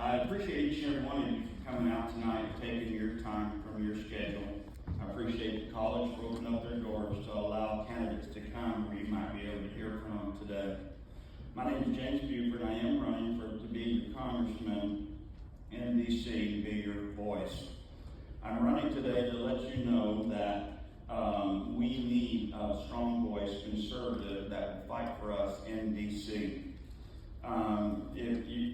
I appreciate each and every one of you for coming out tonight and taking your time from your schedule. I appreciate the college for opening up their doors to allow candidates to come where you might be able to hear from them today. My name is James Buford. I am running to be your congressman in D.C. to be your voice. I'm running today to let you know that we need a strong voice conservative that will fight for us in D.C.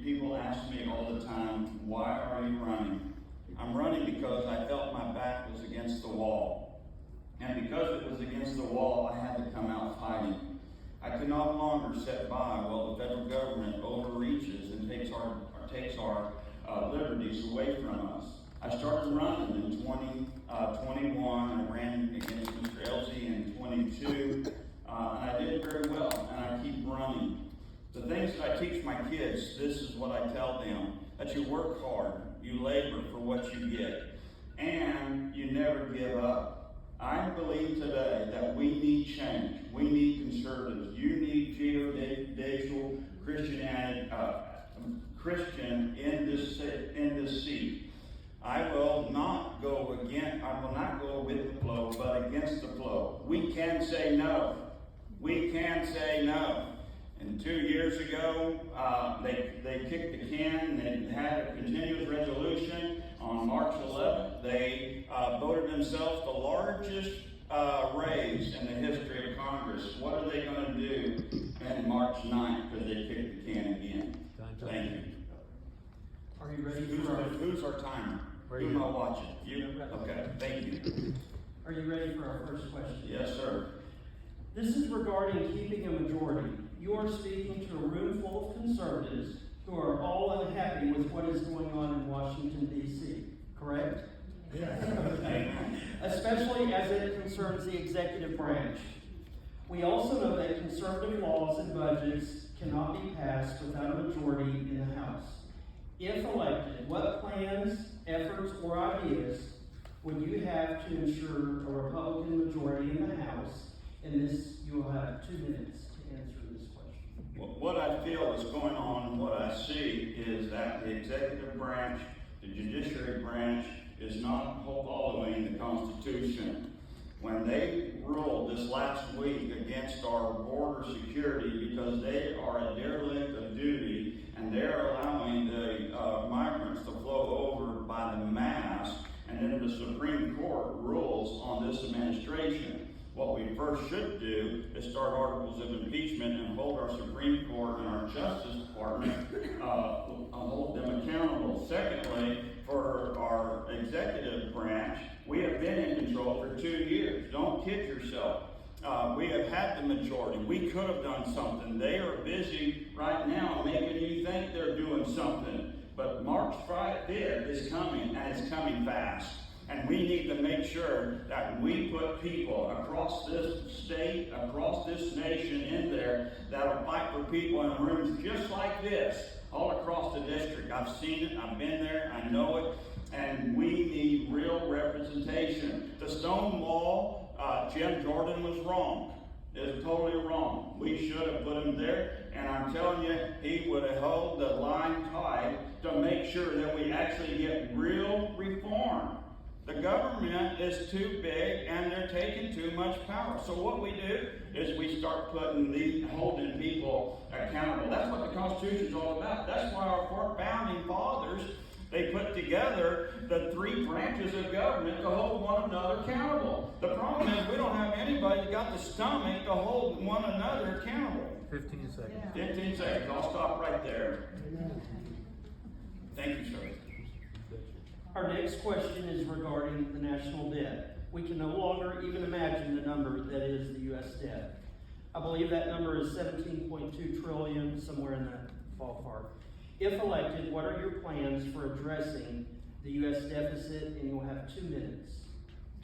People ask me all the time, why are you running? I'm running because I felt my back was against the wall. And because it was against the wall, I had to come out fighting. I could no longer sit by while the federal government overreaches and takes our liberties away from us. I started running in 2021. I ran against Mr. Elsie in 22, and I did very well, and I keep running. The things that I teach my kids, this is what I tell them, that you work hard, you labor for what you get, and you never give up. I believe today that we need change. We need conservatives. You need geodatial Christian in this seat. I will not go with the flow, but against the flow. We can say no. We can say no. And 2 years ago, they kicked the can and had a continuous resolution. On March 11th, they voted themselves the largest raise in the history of Congress. What are they going to do on March 9th because they kicked the can again? Thank you. Are you ready Who's our timer? Who am I watching? You? Okay, thank you. Are you ready for our first question? Yes, sir. This is regarding keeping a majority. You are speaking to a room full of conservatives who are all unhappy with what is going on in Washington, D.C., correct? Yes. Especially as it concerns the executive branch. We also know that conservative laws and budgets cannot be passed without a majority in the House. If elected, what plans, efforts, or ideas would you have to ensure a Republican majority in the House? And this, you will have 2 minutes to answer this question. Well, what I feel is going on, what I see is that the executive branch, the judiciary branch, is not following the Constitution. When they ruled this last week against our border security because they are a derelict of duty and they're allowing the migrants to flow over by the mass, and then the Supreme Court rules on this administration. What we first should do is start articles of impeachment and hold our Supreme Court and our Justice Department, hold them accountable. Secondly, for our executive branch, we have been in control for 2 years. Don't kid yourself. We have had the majority. We could have done something. They are busy right now making you think they're doing something. But March 5th is coming, and it's coming fast. And we need to make sure that we put people across this state, across this nation in there that'll fight for people in rooms just like this, all across the district. I've seen it, I've been there, I know it, and we need real representation. The Stonewall, Jim Jordan was wrong. It was totally wrong. We should have put him there, and I'm telling you, he would have held the line tight to make sure that we actually get real reform. The government is too big and they're taking too much power. So what we do is we start holding people accountable. That's what the Constitution is all about. That's why our 4 founding fathers, they put together the 3 branches of government to hold one another accountable. The problem is we don't have anybody that got the stomach to hold one another accountable. 15 seconds. 15 seconds. I'll stop right there. Thank you, sir. Our next question is regarding the national debt. We can no longer even imagine the number that is the U.S. debt. I believe that number is 17.2 trillion, somewhere in that ballpark. If elected, what are your plans for addressing the U.S. deficit? And you'll have 2 minutes.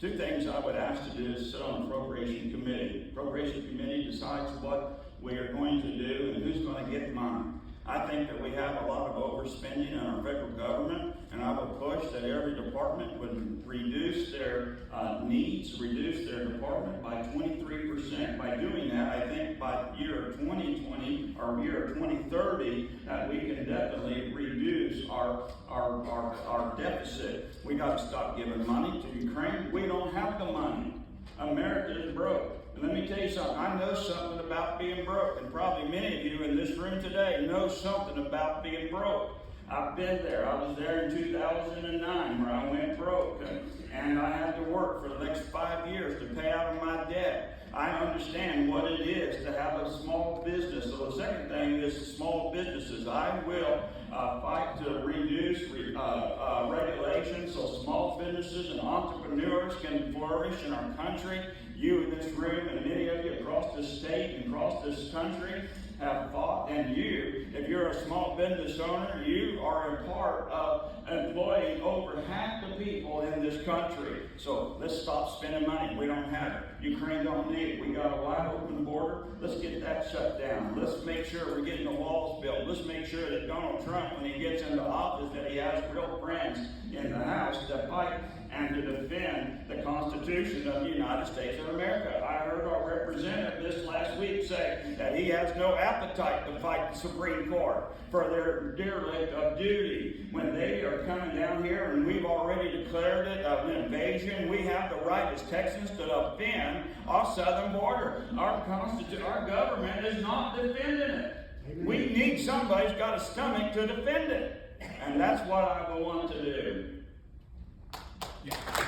2 things I would ask to do is sit on the Appropriation Committee. The Appropriation Committee decides what we are going to do and who's going to get money. I think that we have a lot of overspending in our federal government, and I would push that every department would reduce their needs, reduce their department by 23%. By doing that, I think by the year 2020 or year 2030, that we can definitely reduce our our deficit. We got to stop giving money to Ukraine. We don't have the money. America is broke. And let me tell you something. I know something about being broke, and probably many of you in this room today know something about being broke. I've been there. I was there in 2009 where I went broke, and I had to work for the next 5 years to pay out of my debt. I understand what it is to have a small business. So the second thing is small businesses. I will fight to reduce regulations so small businesses and entrepreneurs can flourish in our country. You in this room and many of you across this state and across this country have fought, and you, if you're a small business owner, you are a part of employing over half the people in this country. So let's stop spending money. We don't have it. Ukraine don't need it. We got a wide open border. Let's get that shut down. Let's make sure we're getting the walls built. Let's make sure that Donald Trump, when he gets into office, that he has real friends in the House to fight and to defend the Constitution of the United States of America. I heard our representative this last week say that he has no appetite to fight the Supreme Court for their derelict of duty when they are coming down here, and we've already declared it an invasion. We have the right as Texans to defend our southern border. Our government is not defending it. Amen. We need somebody's got a stomach to defend it, and that's what I will want to do. Yeah.